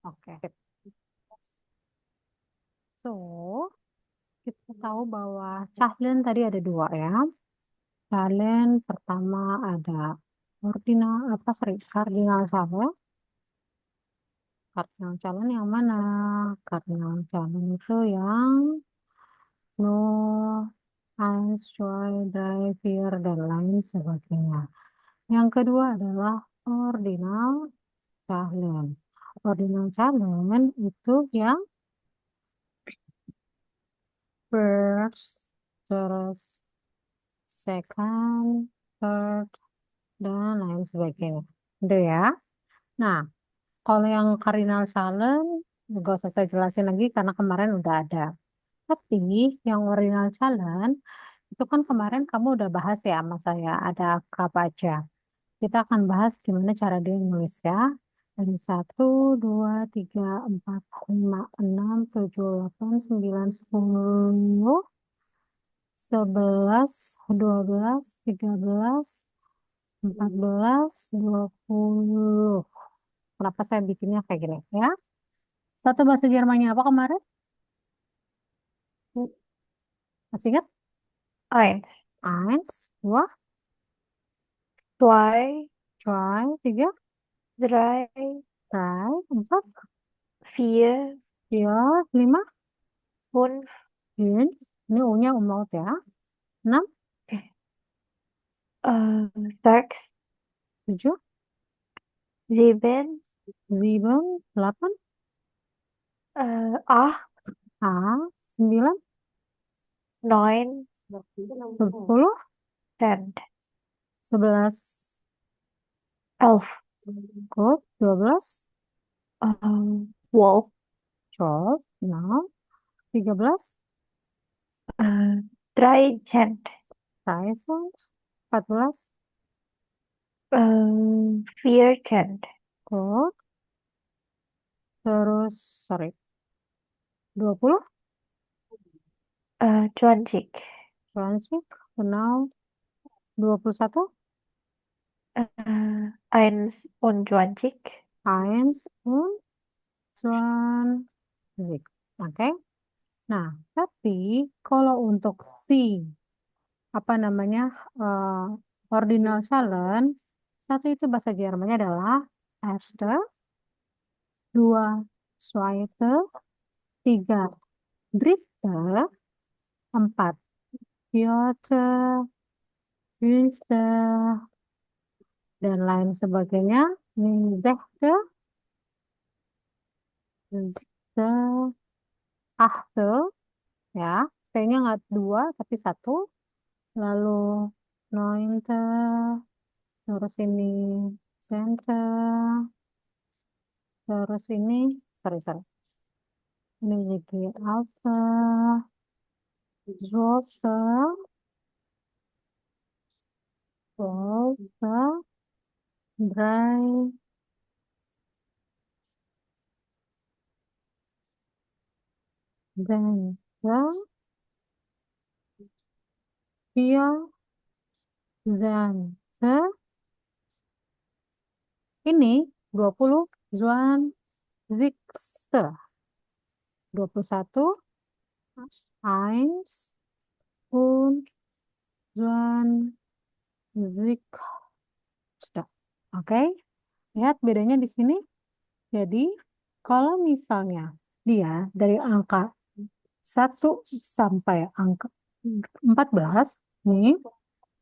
Oke. So, kita tahu bahwa cahlen tadi ada dua ya. Cahlen pertama ada kardinal calon. Kardinal calon yang mana? Kardinal calon itu yang no, eins, zwei, drei, vier, dan lain sebagainya. Yang kedua adalah ordinal cahlen. Ordinal cahlen itu yang first, terus second, third, dan lain sebagainya. Udah ya. Nah, kalau yang cardinal Salen, nggak usah saya jelasin lagi karena kemarin udah ada. Tapi yang ordinal Salen, itu kan kemarin kamu udah bahas ya sama saya, ada apa aja. Kita akan bahas gimana cara dia nulis ya. Dari 1, 2, 3, 4, 5, 6, 7, 8, 9, 10, 11, 12, 13, 14, 20. Kenapa saya bikinnya kayak gini ya? Satu bahasa Jermannya apa kemarin? Masih ingat? Eins, Eins, dua, zwei, zwei, tiga, drei, drei, empat, vier, vier, lima, fünf, fünf. Ini U-nya umlaut ya. Enam, sechs, tujuh, sieben, sieben, delapan, acht, A, sembilan, neun, 10, zehn, 11, elf, good, 12, zwölf, 12, nah, 13, dreizehn, 13, 14, vierzehn, good, terus, sorry, 20, zwanzig, 20, genau, 21, einundzwanzig, eins und 20. Oke. Nah, tapi kalau untuk si apa namanya ordinal Zahlen, satu itu bahasa Jermannya adalah erste, dua zweite, tiga dritte, empat vierte, fünfte, dan lain sebagainya. Ini sechste, siebte, achte, ya. P-nya nggak dua, tapi satu. Lalu neunte, terus ini center, terus ini, sorry, ini jadi alpha, zwölfte, zwölfte, drei, dan ya, vier, zante, ini 20, zwanzigste, 21, eins, und zwanzigste. Oke, lihat bedanya di sini. Jadi, kalau misalnya dia dari angka 1 sampai angka 14, nih,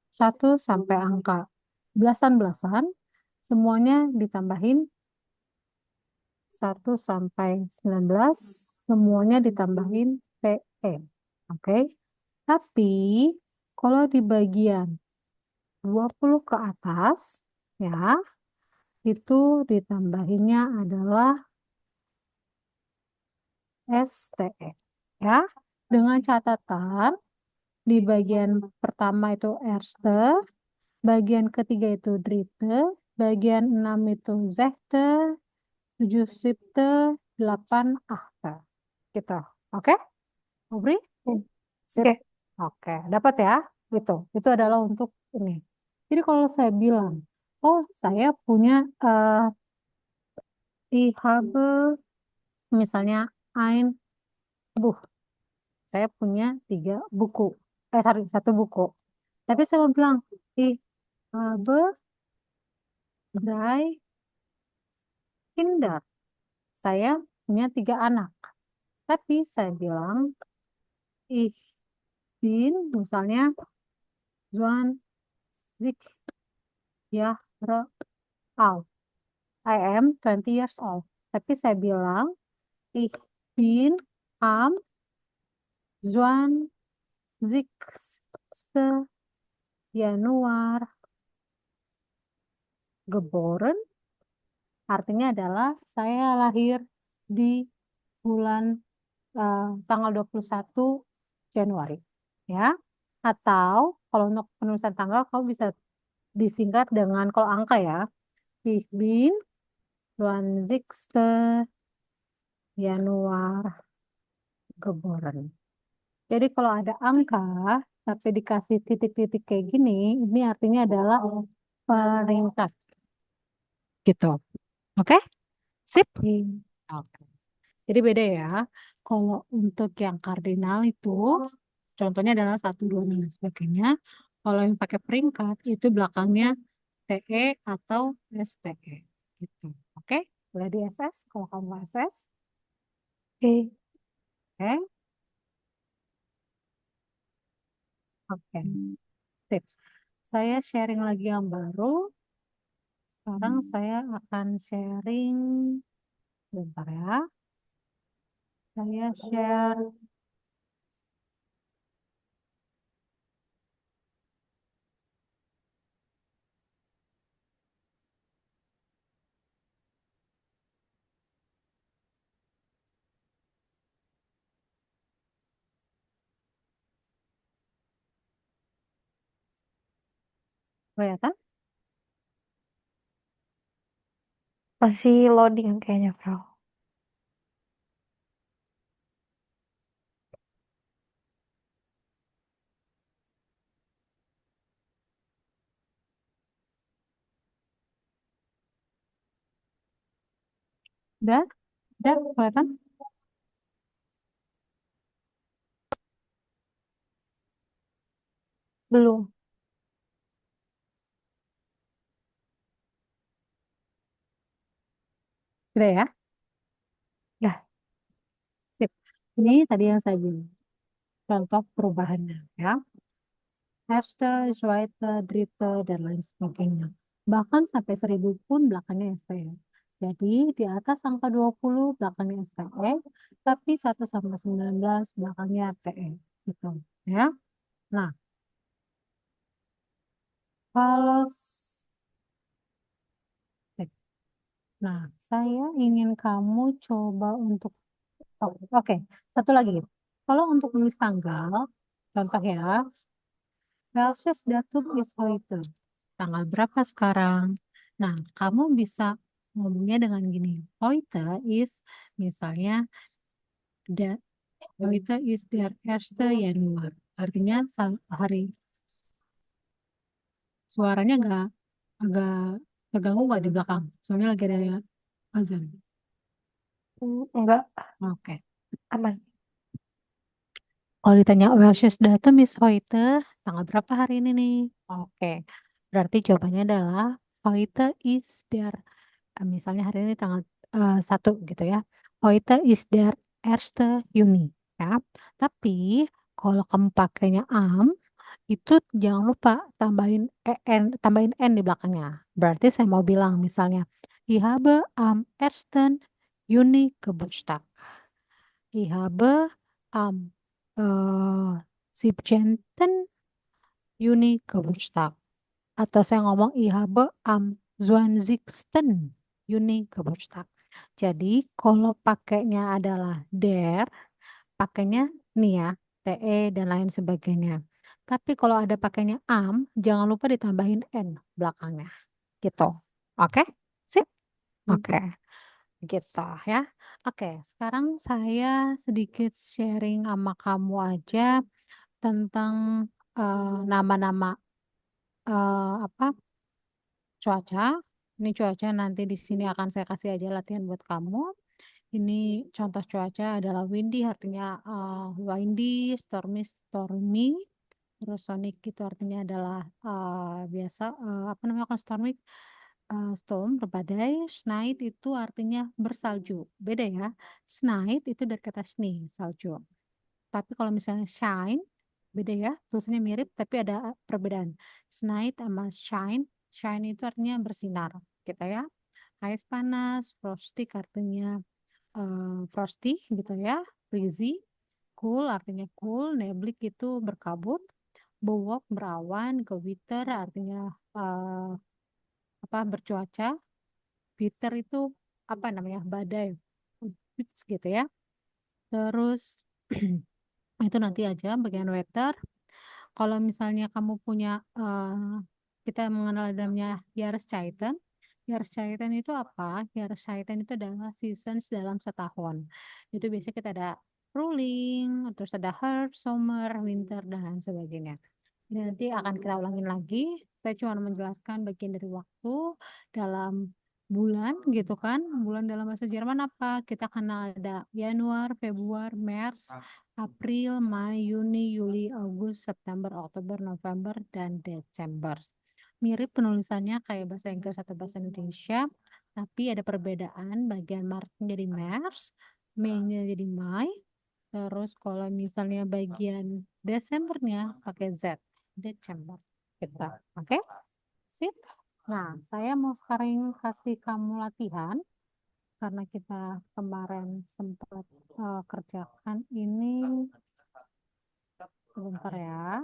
1 sampai angka belasan-belasan, semuanya ditambahin 1 sampai 19, semuanya ditambahin PE. Oke, tapi kalau di bagian 20 ke atas, ya, itu ditambahinnya adalah STE. Ya, dengan catatan di bagian pertama itu erste, bagian ketiga itu dritte, bagian 6 itu zechte, 7 siebte, 8 achte. Gitu. Oke, Aubrey? Sip. oke, Oke, dapat ya? Gitu. Itu adalah untuk ini. Jadi kalau saya bilang, oh saya punya ich habe Misalnya ein Buch. Saya punya 3 buku. Sorry, 1 buku. Tapi saya mau bilang, ich habe 3 Kinder. Saya punya 3 anak. Tapi saya bilang, ich bin, misalnya, 20 Jahre alt. I am 20 years old. Tapi saya bilang, ich bin am 20. Januar geboren. Artinya adalah saya lahir di bulan tanggal 21 Januari. Ya. Atau kalau untuk penulisan tanggal, kamu bisa disingkat dengan kalau angka ya. Ich bin 20. Januar geboren. Jadi kalau ada angka tapi dikasih titik-titik kayak gini, ini artinya adalah peringkat gitu. Oke? Sip? Oke. Oke. Jadi beda ya. Kalau untuk yang kardinal itu contohnya adalah 1, 2 dan lain sebagainya. Kalau yang pakai peringkat itu belakangnya TE atau STE gitu. Oke? Boleh di SS kalau kamu SS. Oke. Oke? Oke. Sip. Saya sharing lagi yang baru. Sekarang saya akan sharing sebentar ya. Saya share. Kelihatan? Masih loading kayaknya, Kak. Udah? Udah kelihatan? Belum. Udah ya? Ya. Sip. Ini tadi yang saya bilang. Contoh perubahannya ya. Erste, zweite, dritte, dan lain sebagainya. Bahkan sampai 1000 pun belakangnya STE. Jadi di atas angka 20 belakangnya STE, tapi 1 sampai 19 belakangnya TE. Gitu ya. Nah, kalau Nah, saya ingin kamu coba untuk oke, satu lagi. Kalau untuk nulis tanggal, contoh ya, Welches datum is heute? Tanggal berapa sekarang? Nah, kamu bisa ngomongnya dengan gini. Heute is misalnya da, heute is der erste Januar. Artinya hari suaranya agak terganggu nggak di belakang? Soalnya lagi ada azan. Enggak Oke. aman. Kalau ditanya Welches datum is heute, tanggal berapa hari ini nih? Oke, berarti jawabannya adalah heute is der, misalnya hari ini tanggal 1 gitu ya. Heute is der erste Juni ya. Tapi kalau kamu pakainya itu jangan lupa tambahin n di belakangnya. Berarti saya mau bilang misalnya, Ich habe am 1. Juni Geburtstag. Ich habe am 17. Juni Geburtstag. Atau saya ngomong ich habe am 20. Juni Geburtstag. Jadi kalau pakainya adalah der, pakainya nih ya, TE dan lain sebagainya. Tapi kalau ada pakainya jangan lupa ditambahin N belakangnya. Gitu. Oke? Sip? Oke. Gitu ya. Oke, sekarang saya sedikit sharing sama kamu aja tentang nama-nama apa cuaca. Ini cuaca nanti di sini akan saya kasih aja latihan buat kamu. Ini contoh cuaca adalah windy, artinya windy, stormy, stormy. Terus sonic itu artinya adalah biasa, apa namanya kalau stormy, storm, berbadai. Snight itu artinya bersalju. Beda ya. Snight itu dari kata snow, salju. Tapi kalau misalnya shine, beda ya. Tulisannya mirip, tapi ada perbedaan. Snight sama shine. Shine itu artinya bersinar. Kita ya. Ice panas, frosty artinya frosty gitu ya. Breezy, cool artinya cool. Neblik itu berkabut. Bewolk berawan. Gewiter artinya eh, apa bercuaca. Bitter itu apa namanya badai. Gitu ya. Terus itu nanti aja bagian weather. Kalau misalnya kamu punya, kita mengenal namanya Jahreszeiten. Jahreszeiten itu apa? Jahreszeiten itu adalah seasons dalam setahun. Itu biasanya kita ada ruling, terus ada Herbst, summer, winter, dan lain sebagainya. Ini nanti akan kita ulangin lagi. Saya cuma menjelaskan bagian dari waktu dalam bulan gitu kan. Bulan dalam bahasa Jerman apa? Kita kenal ada Januar, Februari, Maret, April, Mei, Juni, Juli, Agustus, September, Oktober, November, dan Desember. Mirip penulisannya kayak bahasa Inggris atau bahasa Indonesia, tapi ada perbedaan. Bagian Maretnya jadi Mars, Mei-nya jadi Mai, terus kalau misalnya bagian Desembernya pakai Z, Desember. Gitu. Oke? Sip. Nah, saya mau sekarang kasih kamu latihan karena kita kemarin sempat kerjakan ini. Sebentar ya.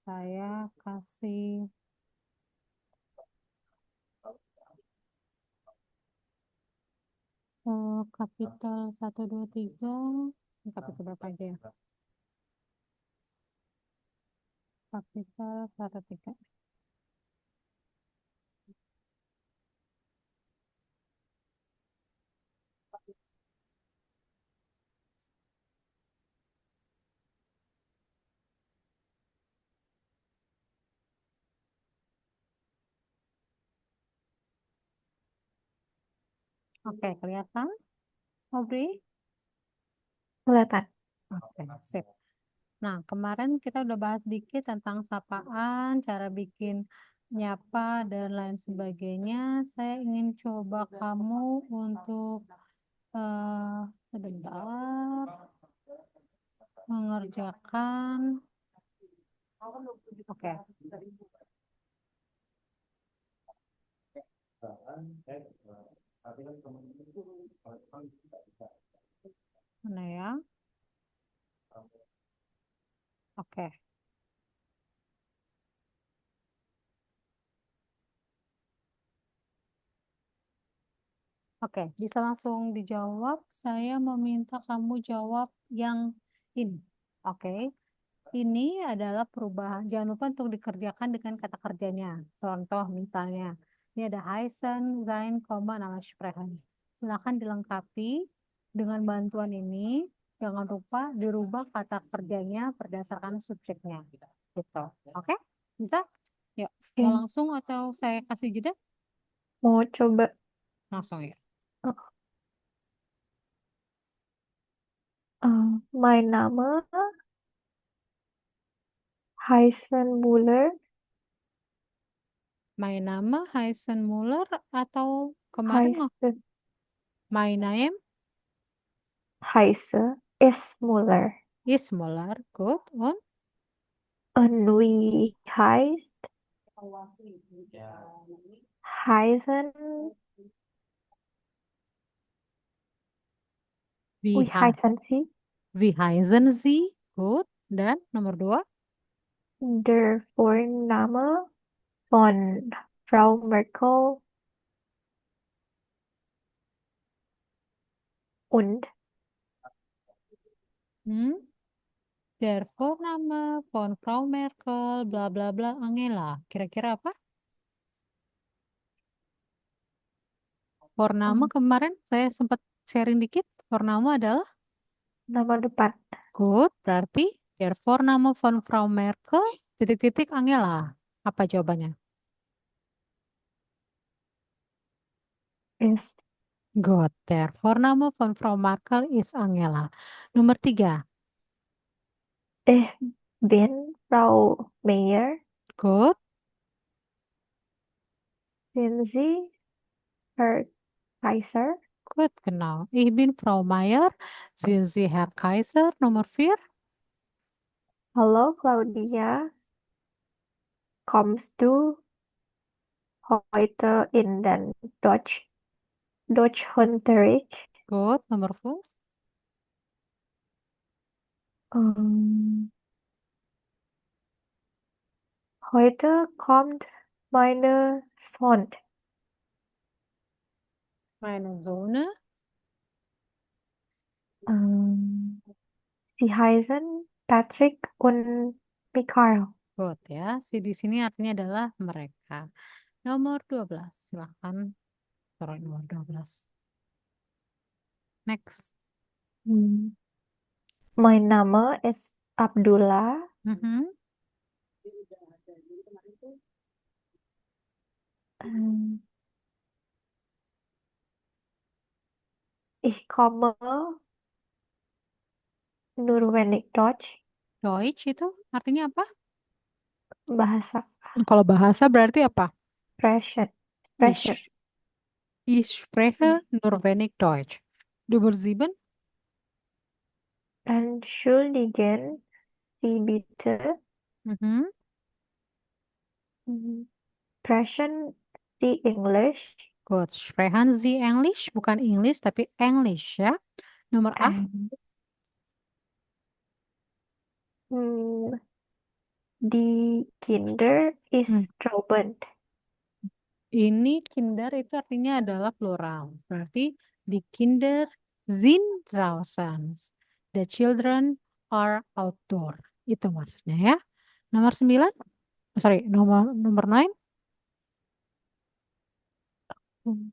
Saya kasih kapital 1, 2, 3. Ini kapital berapa aja ya? Kapital 1, 3. Oke, kelihatan? Aubrey? Kelihatan. Oke, sip. Nah, kemarin kita udah bahas dikit tentang sapaan, cara bikin nyapa, dan lain sebagainya. Saya ingin coba kamu untuk sebentar mengerjakan. Oke, mana ya? Oke, oke, bisa langsung dijawab. Saya meminta kamu jawab yang ini. Oke, ini adalah perubahan. Jangan lupa untuk dikerjakan dengan kata kerjanya. Contoh misalnya, ini ada Heißen, sein, nama sprechen. Silakan dilengkapi dengan bantuan ini. Jangan lupa dirubah kata kerjanya berdasarkan subjeknya. Gitu. Oke? Bisa? Yuk, mau Oke. langsung atau saya kasih jeda? Mau coba. Langsung ya. Mein Name Heißen Buller. My nama Heißen Muller atau kemarin Heißen my name Heiße ist Muller. is Muller. Good. Und Und wie heißt Heißen? wie, Wie heißen Sie? wie heißen Sie? Good. Dan nomor 2. Der Vorname von Frau Merkel und Hmm? Der Vorname von Frau Merkel, bla bla bla, Angela. Kira-kira apa? Vorname um, kemarin saya sempat sharing dikit. Vorname adalah nama depan. good. Berarti der Vorname von Frau Merkel, titik-titik Angela. Apa jawabannya? ist. Good. Der Vorname von Frau Merkel ist Angela. Nomor 3. Ich bin Frau Mayer. Good. Sind Sie Herr Kaiser? Gut, genau. Ich bin Frau Meier. Sind Sie Herr Kaiser? Nomor 4. Hallo Claudia, kommst du heute in den Deutschunterricht? Gut. Nomor 5. Ähm, Heute kommt meine Sohn. Meine Sohn. Ähm, Sie heißen Patrick und Michael. Good ya. Si di sini artinya adalah mereka. Nomor 12. Silakan taruh nomor 12. Next. Hmm. Mein Name ist Abdullah. Mhm. Ähm, Ich komme nur wenig Deutsch. Deutsch itu artinya apa? Bahasa Kalau bahasa berarti apa? Sprechen. Sprechen. Ich, ich spreche nur wenig Deutsch. Nomor 7. Entschuldigen Sie bitte. Mhm. Mhm. Sprechen Sie English? Gut. Sprechen Sie English? Bukan English, tapi English ya. Nomor 8. Ähm, hm, Die Kinder ist Traubend. Ini kinder itu artinya adalah plural. Berarti the kinder sind draußen. The children are outdoor. Itu maksudnya ya. Nomor 9. Sorry, nomor 9. Hm.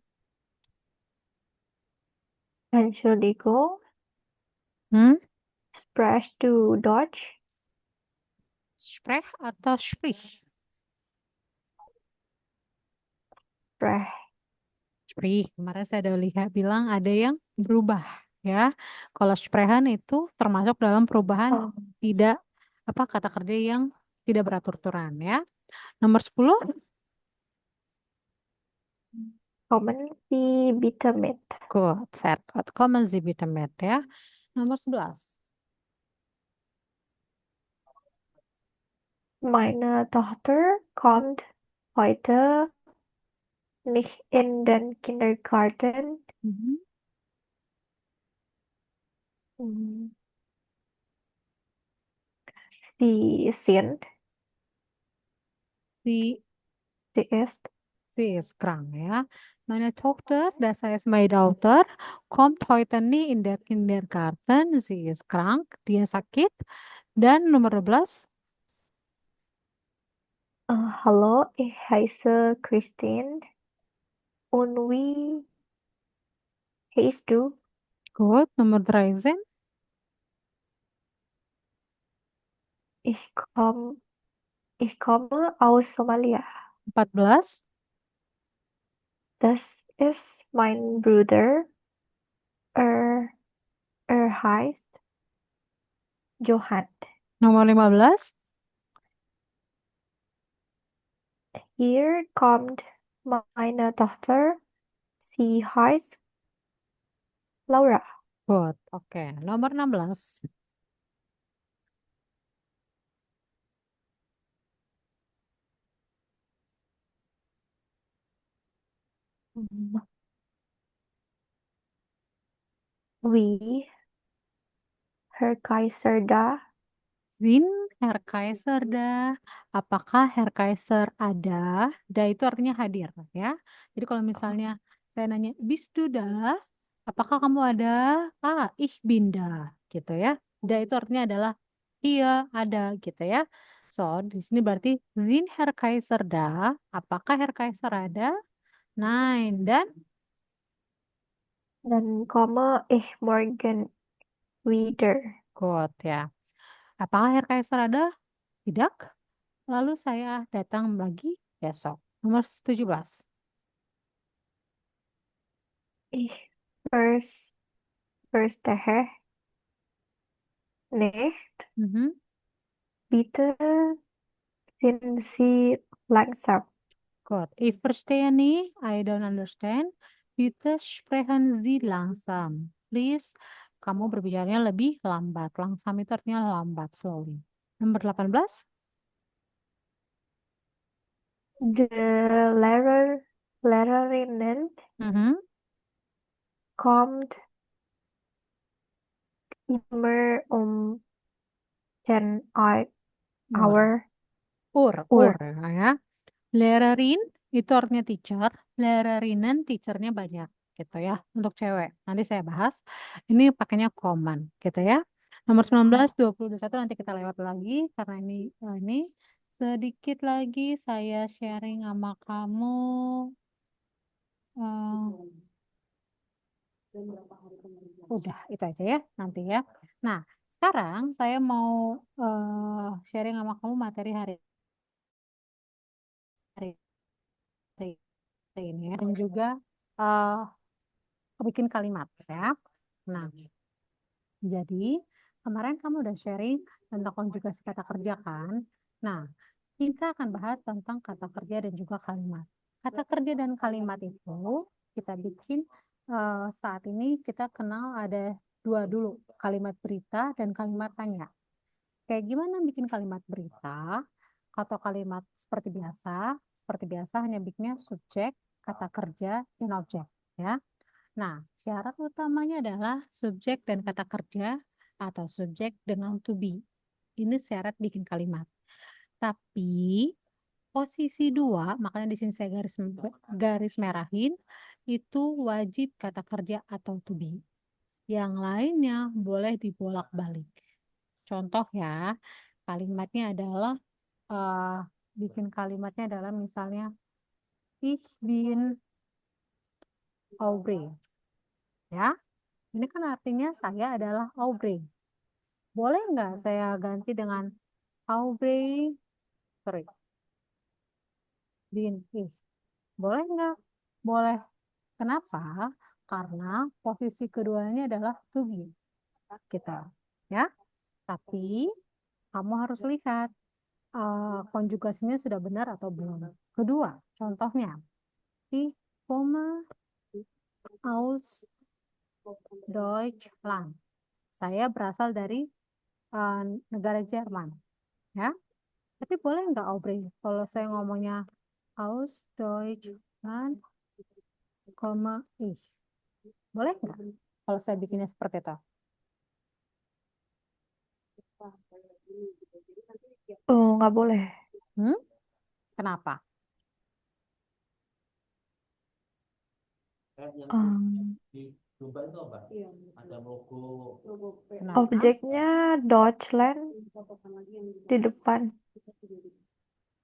Entschuldigung, Hmm? sprechst du Deutsch? Sprech atau sprich? Sprech. Sprich. Kemarin saya ada lihat bilang ada yang berubah ya. Kalau sprechen itu termasuk dalam perubahan Oh. tidak apa kata kerja yang tidak beratur-aturan ya. Nomor 10. Kommen Sie bitte mit. Good, sehr gut. Kommen Sie bitte mit ya. Nomor 11. Meine Tochter kommt heute nicht in den Kindergarten. Mhm. Hm, Sie sind, Sie, sie ist. sie ist krank ya. Meine Tochter, das heißt meine Daughter, kommt heute nie in der Kindergarten. Sie ist krank, dia sakit. Dan nomor 12. Hallo, ich heiße Christine. Und wie heißt du? Good, nomor 13. Ich komm, Ich komme aus Somalia. 14. Das ist mein Bruder. Er, er heißt Johann. Nomor 15. Hier kommt meine Tochter. Sie heißt Laura. Good, oke. Nomor 16. Mhm. Wie Herr Kaiser da? Sind Herr Kaiser da? Apakah Herr Kaiser ada? Da itu artinya hadir ya. Jadi kalau misalnya saya nanya, bist du da? Apakah kamu ada? Ah, ich bin da, gitu ya. Da itu artinya adalah iya, ada, gitu ya. So, di sini berarti sind Herr Kaiser da? Apakah Herr Kaiser ada? Nein, dan Dann komme ich morgen wieder. good ya. Apakah Herr Kaiser ada? Tidak. Lalu saya datang lagi besok. Nomor 17. Ich verstehe nicht. Mhm. Bitte sind Sie langsam. Gut. Ich verstehe nicht. I don't understand. Bitte sprechen Sie langsam. Please, kamu berbicaranya lebih lambat. Langsam itu artinya lambat, slowly. Nomor 18. The Lehrerinnen Mhm. kommt immer um 10 Ur. Uhr. Ur, ya. Lehrerin itu artinya teacher. Lehrerinnen teachernya banyak, gitu ya. Untuk cewek. Nanti saya bahas. Ini pakainya common, gitu ya. Nomor 19, 20, 21 nanti kita lewat lagi. Karena ini sedikit lagi saya sharing sama kamu. eh, udah, itu aja ya nanti ya. Nah, sekarang saya mau sharing sama kamu materi hari ini ya. Dan juga eh, bikin kalimat ya. Nah, jadi kemarin kamu udah sharing tentang konjugasi kata kerja kan? Nah, kita akan bahas tentang kata kerja dan juga kalimat. Kata kerja dan kalimat itu kita bikin saat ini kita kenal ada dua dulu, kalimat berita dan kalimat tanya. Kayak gimana bikin kalimat berita atau kalimat seperti biasa hanya bikinnya subjek, kata kerja, dan objek ya. Nah, syarat utamanya adalah subjek dan kata kerja atau subjek dengan to be. Ini syarat bikin kalimat. Tapi posisi dua, makanya di sini saya garis merahin, itu wajib kata kerja atau to be. Yang lainnya boleh dibolak-balik. Contoh ya, kalimatnya adalah eh, bikin kalimatnya adalah misalnya ich bin Aubrey. Ya, ini kan artinya saya adalah Aubrey. Boleh nggak saya ganti dengan Aubrey, sorry, bin ich? Boleh nggak? Boleh. Kenapa? Karena posisi keduanya adalah to be. Kita, ya. Tapi kamu harus lihat konjugasinya sudah benar atau belum. Kedua, contohnya, ich komme aus Deutschland. Saya berasal dari eh, negara Jerman, ya. Tapi boleh nggak Aubrey kalau saya ngomongnya aus Deutschland, ich? Boleh nggak kalau saya bikinnya seperti itu? Oh, nggak boleh. Hmm? Kenapa? Um, Kenapa? Objeknya Deutschland di depan.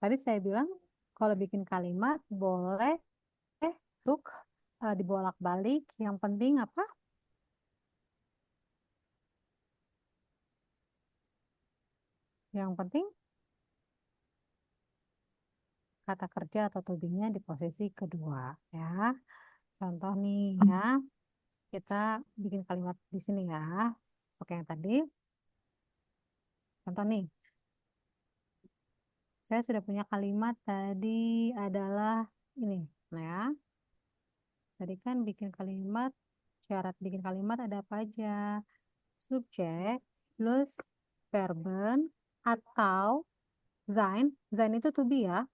Tadi saya bilang kalau bikin kalimat boleh untuk dibolak-balik. Yang penting apa? Yang penting kata kerja atau to be-nya di posisi kedua, ya. Contoh nih ya, kita bikin kalimat di sini ya. Oke, yang tadi. Contoh nih, saya sudah punya kalimat tadi adalah ini. Nah ya, tadi kan bikin kalimat, syarat bikin kalimat ada apa aja? Subjek, plus verben, atau sein. Sein itu to be ya,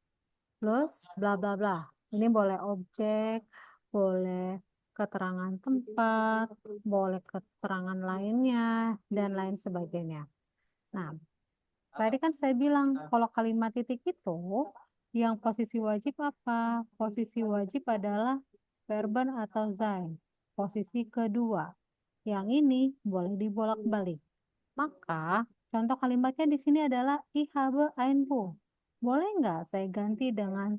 plus bla bla bla. Ini boleh objek, boleh keterangan tempat, boleh keterangan lainnya, dan lain sebagainya. Nah, tadi kan saya bilang kalau kalimat titik itu yang posisi wajib apa? Posisi wajib adalah verben atau sein. Posisi kedua. Yang ini boleh dibolak-balik. Maka contoh kalimatnya di sini adalah ich habe ein Buch. Boleh nggak saya ganti dengan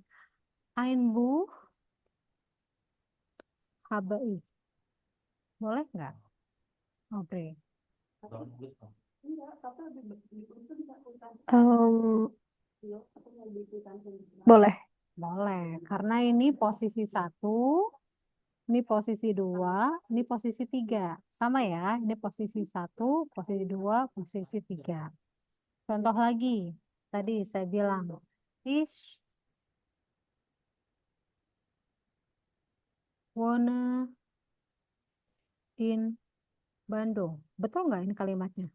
ein Buch habe ich? Boleh nggak? Oke. Um, Boleh. Boleh. Karena ini posisi satu Ini posisi 2, ini posisi 3. Sama ya, ini posisi 1, posisi 2, posisi 3. Contoh lagi, tadi saya bilang, ich wohne in Bandung. Betul nggak ini kalimatnya?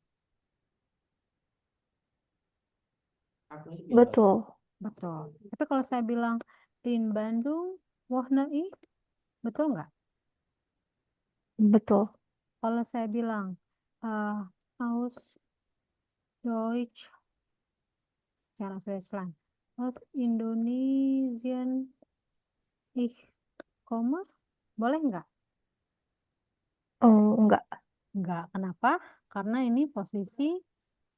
Betul. Betul. Tapi kalau saya bilang in Bandung, wohne ich, betul nggak? Betul. Kalau saya bilang aus Deutsch, cara Deutschland, aus Indonesian ich komme, boleh nggak? Enggak. Nggak. Kenapa? Karena ini posisi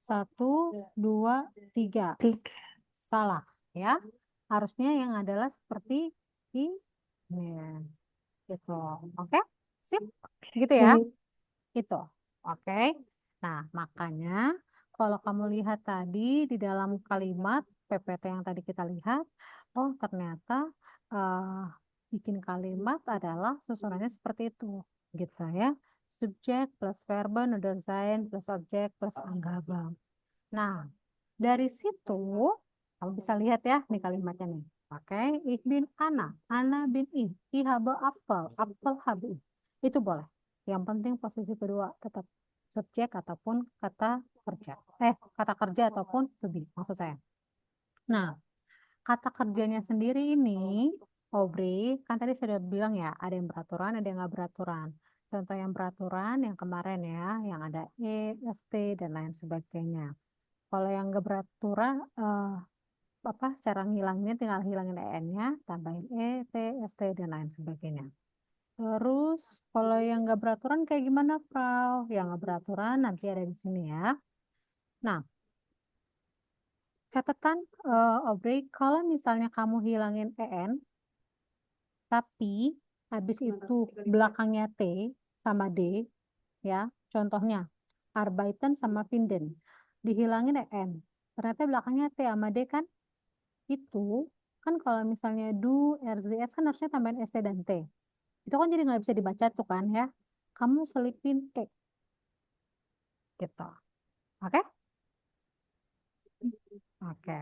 1, 2, 3. Tiga. Salah, ya. Harusnya yang adalah seperti ini. Gitu. Oke? Sip? Gitu ya? Oke. Itu. Oke. Nah, makanya kalau kamu lihat tadi di dalam kalimat PPT yang tadi kita lihat, oh ternyata eh, bikin kalimat adalah susunannya seperti itu. Gitu ya. Subjek plus verben, oder sein plus objek plus Anggabang. Nah, dari situ kamu bisa lihat ya nih kalimatnya nih. Oke, ich bin Anna, Anna bin ich habe Apfel, Apfel habe ich. Itu boleh. Yang penting posisi kedua tetap subjek ataupun kata kerja. Kata kerja ataupun to be, maksud saya. Nah, kata kerjanya sendiri ini, Aubrey, kan tadi sudah bilang ya, ada yang beraturan, ada yang nggak beraturan. Contoh yang beraturan yang kemarin ya, yang ada ST, dan lain sebagainya. Kalau yang nggak beraturan, apa cara ngilanginnya tinggal hilangin en-nya, tambahin T, ST, dan lain sebagainya. Terus kalau yang nggak beraturan kayak gimana, Frau? Yang nggak beraturan nanti ada di sini ya. Nah, catatan Aubrey, kalau misalnya kamu hilangin en, tapi habis itu belakangnya T sama D, ya, contohnya Arbeiten sama Finden, dihilangin en. Ternyata belakangnya T sama D kan, itu kan kalau misalnya do RZS kan harusnya tambahin ST dan T. Itu kan jadi nggak bisa dibaca tuh kan ya. Kamu selipin gitu. Oke? Oke.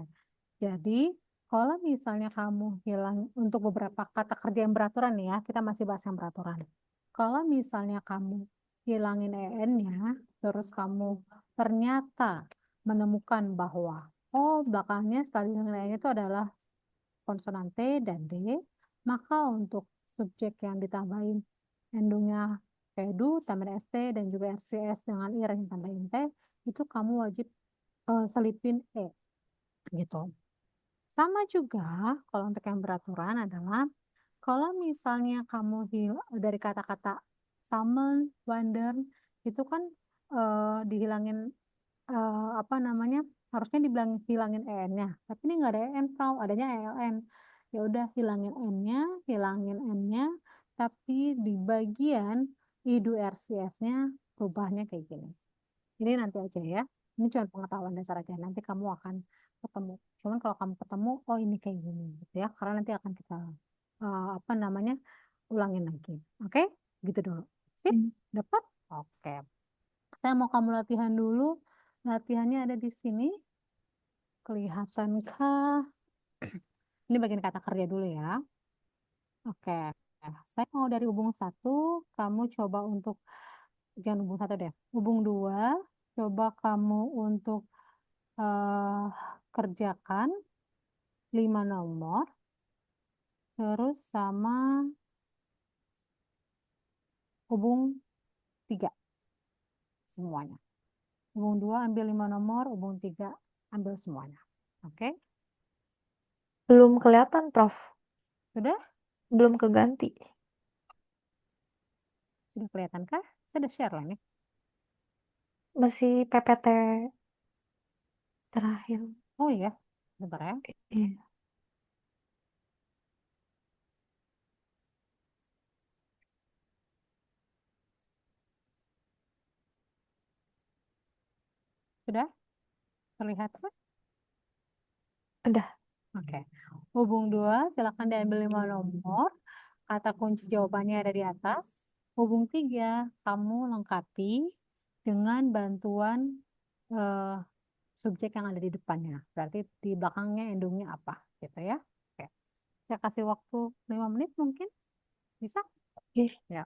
Jadi kalau misalnya kamu hilang untuk beberapa kata kerja yang beraturan nih ya, kita masih bahas yang beraturan. Kalau misalnya kamu hilangin en-nya, terus kamu ternyata menemukan bahwa oh belakangnya setelah dihilangin en itu adalah konsonan T dan D, maka untuk subjek yang ditambahin endungnya pedu, tambahin ST, dan juga RCS dengan IR yang tambahin T, itu kamu wajib selipin gitu. Sama juga kalau untuk yang beraturan adalah kalau misalnya kamu dari kata-kata summon, wonder, itu kan dihilangin apa namanya harusnya dibilang hilangin en-nya tapi ini nggak ada en Frau adanya eln ya udah hilangin en-nya hilangin n-nya tapi di bagian idu rcs-nya rubahnya kayak gini ini nanti aja ya ini cuma pengetahuan dasar aja nanti kamu akan ketemu cuman kalau kamu ketemu oh ini kayak gini gitu ya karena nanti akan kita apa namanya ulangin lagi oke gitu dulu sip Hmm. dapat oke saya mau kamu latihan dulu. Latihannya ada di sini. Kelihatankah? Ini bagian kata kerja dulu ya. Oke. Saya mau dari hubung satu. Kamu coba untuk, jangan hubung satu deh. Hubung dua. Coba kamu untuk eh, kerjakan 5 nomor. Terus sama hubung tiga semuanya. Hubung dua ambil 5 nomor. Hubung tiga ambil semuanya. Oke. Belum kelihatan, Prof. Sudah? Belum keganti. Sudah kelihatan kah? Saya sudah share lah nih. Masih PPT terakhir. Oh iya, bentar ya. Iya. Sudah terlihat kan? Udah. Oke. Hubung dua, silakan diambil 5 nomor. kata kunci jawabannya ada di atas. Hubung tiga, kamu lengkapi dengan bantuan eh, subjek yang ada di depannya. Berarti di belakangnya endingnya apa, gitu ya. Oke. Saya kasih waktu 5 menit mungkin. Bisa? Oke. Ya.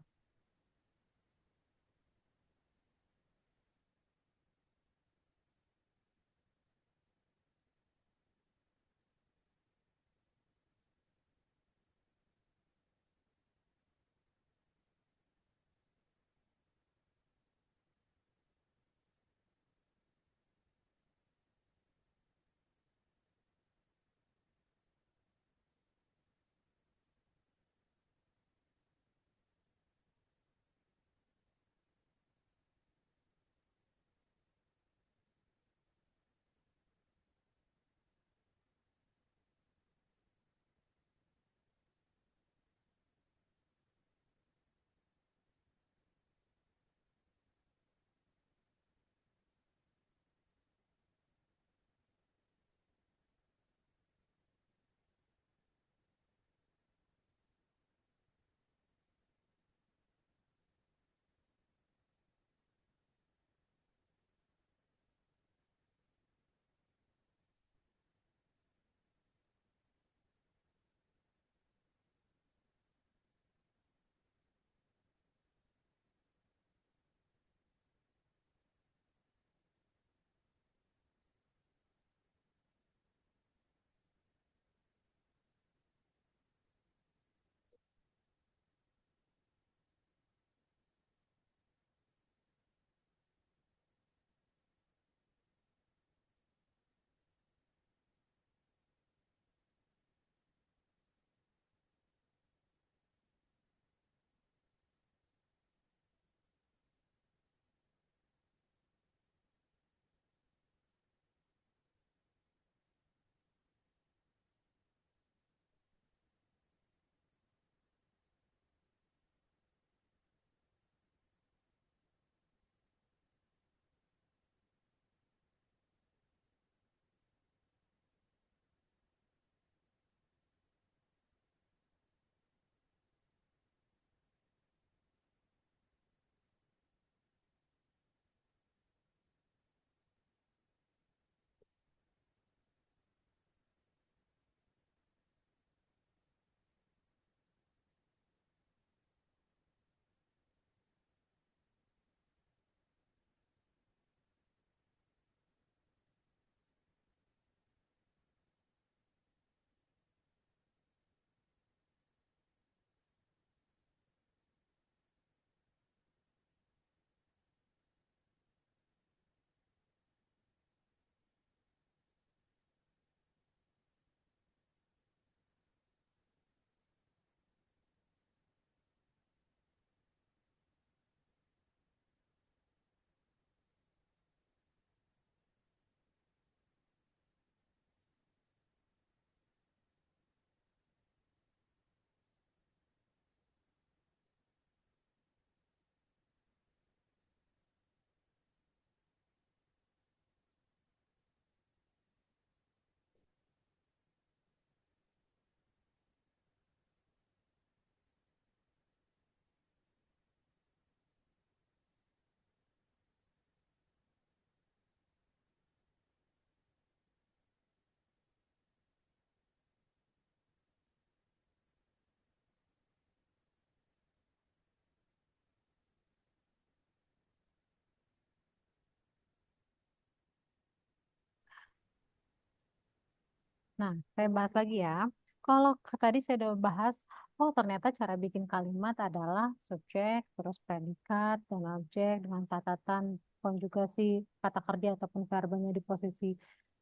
Nah, saya bahas lagi ya. Kalau tadi saya udah bahas, oh ternyata cara bikin kalimat adalah subjek, terus predikat, dan objek dengan catatan konjugasi kata kerja ataupun verbanya di posisi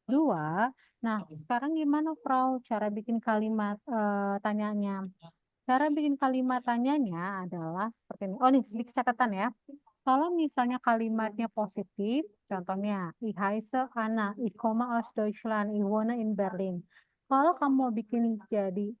dua. Nah, sekarang gimana, Frau, cara bikin kalimat tanyanya? Cara bikin kalimat tanyanya adalah seperti ini. Oh, nih, sedikit catatan ya. Kalau misalnya kalimatnya positif, contohnya, Ich heiße Anna, ich komme aus Deutschland, ich wohne in Berlin. Kalau kamu mau bikin jadi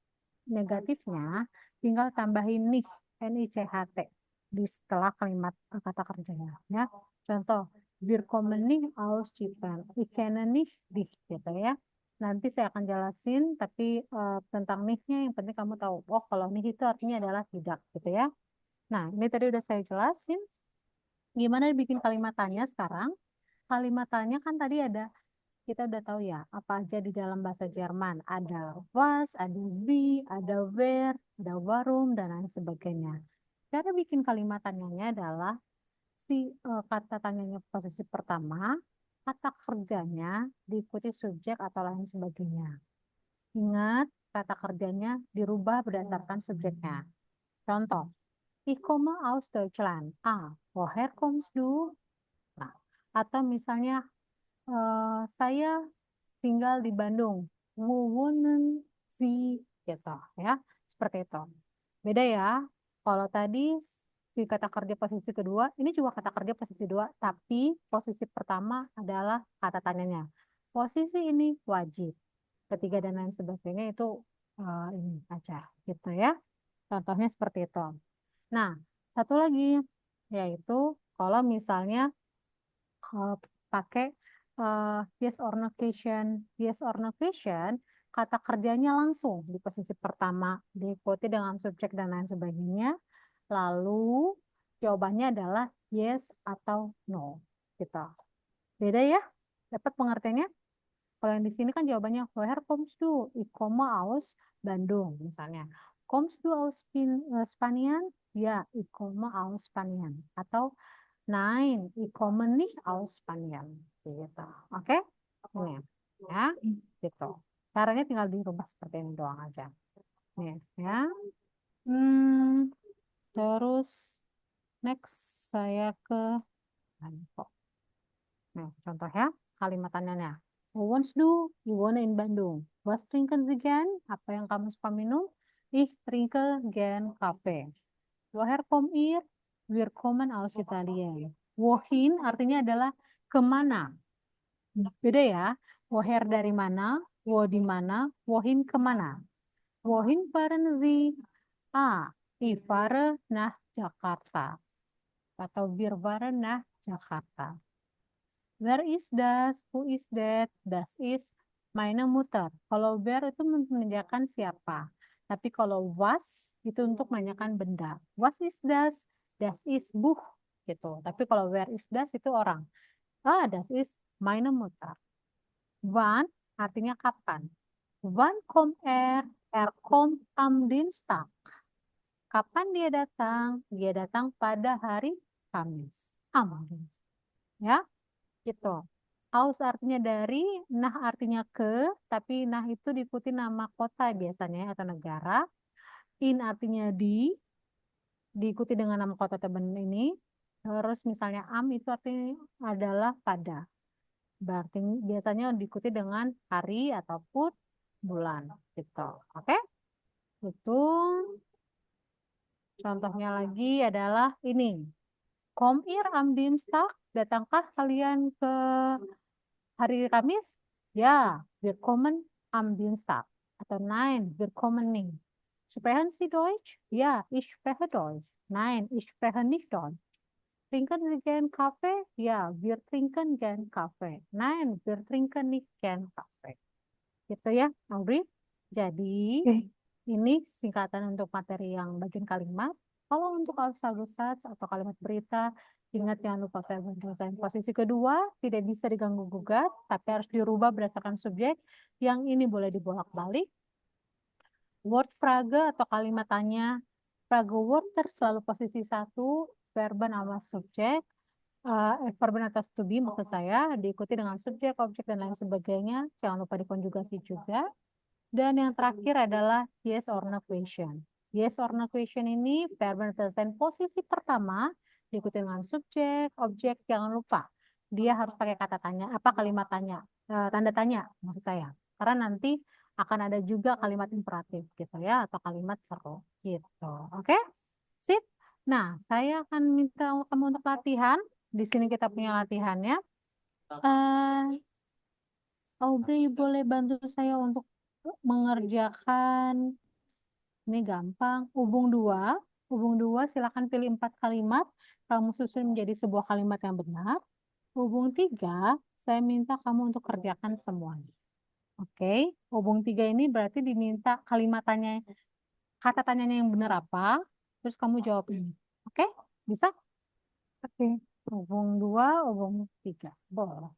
negatifnya, tinggal tambahin nih, NICHT, di setelah kalimat kata kerjanya. Ya. Contoh, wir kommen nicht aus Zypern, ich kenne nicht dich, gitu ya. Nanti saya akan jelasin, tapi tentang nih-nya yang penting kamu tahu. Oh, kalau nih itu artinya adalah tidak, gitu ya. Nah, ini tadi udah saya jelasin. Gimana bikin kalimat tanya sekarang? Kalimat tanya kan tadi ada, kita udah tahu ya, apa aja di dalam bahasa Jerman. Ada was, ada wie, ada where, ada warum, dan lain sebagainya. Cara bikin kalimat tanyanya adalah kata tanyanya posisi pertama, kata kerjanya diikuti subjek atau lain sebagainya. Ingat, kata kerjanya dirubah berdasarkan subjeknya. Contoh, Ich komme aus Deutschland. Woher kommst du? Nah, atau misalnya, saya tinggal di Bandung. Wo wohnen Sie? Gitu ya. Seperti itu. Beda ya. Kalau tadi si kata kerja posisi kedua, ini juga kata kerja posisi dua, tapi posisi pertama adalah kata tanyanya. Posisi ini wajib. Ketiga dan lain sebagainya itu ini aja gitu ya. Contohnya seperti itu. Nah, satu lagi yaitu kalau misalnya eh, pakai yes or no question. Yes or no question, kata kerjanya langsung di posisi pertama, diikuti dengan subjek dan lain sebagainya. Lalu jawabannya adalah yes atau no. Gitu. Beda ya? Dapat pengertiannya? Kalau yang di sini kan jawabannya woher kommst du? Ich komme aus Bandung misalnya. Kommst du aus Spanien? Ya, ich komme aus Spanien. Atau nein, ich komme nicht aus Spanien. Gitu. Oke? Ini ya, gitu. Caranya tinggal dirubah seperti ini doang aja. Nih, ya. Hmm, terus next saya ke Bangkok. Nah, contoh ya, kalimat tanyanya. Wo wohnst du? Ich wohne in Bandung. Was trinken Sie gern? Apa yang kamu suka minum? Ich trinke gern Kaffee. Woher kommt ihr? Wir kommen aus Italien. Wohin artinya adalah kemana. Beda ya. Woher dari mana? Wo di mana? Wohin kemana? Wohin fahren Sie? Ich fahre nach Jakarta. Atau wir fahren nach Jakarta. Where is das? Who is that? Das is meine Mutter. Kalau where itu menanyakan siapa. Tapi kalau was itu untuk menanyakan benda. Was is das? Das is Buch gitu. Tapi kalau where is das itu orang. Das is meine Mutter. Wann artinya kapan. Wann kommt er? Er kommt am Dienstag. Kapan dia datang? Dia datang pada hari Kamis. Am Dienstag. Ya. Gitu. Aus artinya dari, nah artinya ke, tapi nah itu diikuti nama kota biasanya atau negara. In artinya di, diikuti dengan nama kota teman ini. Terus misalnya am itu artinya adalah pada. Berarti biasanya diikuti dengan hari ataupun bulan gitu. Oke? Itu contohnya lagi adalah ini. Kom ir am Dienstag, datangkah kalian ke hari Kamis? Ya, wir kommen am Dienstag. Atau nein, wir kommen nicht. Sprechen Sie Deutsch? Ja, ich spreche Deutsch. Nein, ich spreche nicht Deutsch. Trinken Sie gern Kaffee? Ja, wir trinken gern Kaffee. Nein, wir trinken nicht gern Kaffee. Gitu ya, Aubrey. Jadi, Oke. ini singkatan untuk materi yang bagian kalimat. Kalau untuk Alsagesatz atau kalimat berita, ingat jangan lupa verben design. Posisi kedua tidak bisa diganggu gugat, tapi harus dirubah berdasarkan subjek. Yang ini boleh dibolak-balik. Word phrase atau kalimat tanya. Phrase word selalu posisi satu, verben sama subjek. Verben atas to be maksud saya, diikuti dengan subjek, objek, dan lain sebagainya. Jangan lupa dikonjugasi juga. Dan yang terakhir adalah yes or no question. Yes or no question ini verb present posisi pertama diikuti dengan subjek, objek. Jangan lupa dia harus pakai kata tanya, apa kalimat tanya, tanda tanya maksud saya. Karena nanti akan ada juga kalimat imperatif gitu ya atau kalimat seru gitu. Oke? Sip. Nah, saya akan minta kamu untuk latihan. Di sini kita punya latihannya. Eh, Aubrey boleh bantu saya untuk mengerjakan ini gampang. Hubung dua. Hubung dua, silakan pilih 4 kalimat. Kamu susun menjadi sebuah kalimat yang benar. Hubung tiga, saya minta kamu untuk kerjakan semuanya. Oke, hubung tiga ini berarti diminta kalimat tanya, kata tanyanya yang benar apa, terus kamu jawab ini. Oke, bisa? Oke. Hubung dua, hubung tiga. Boleh.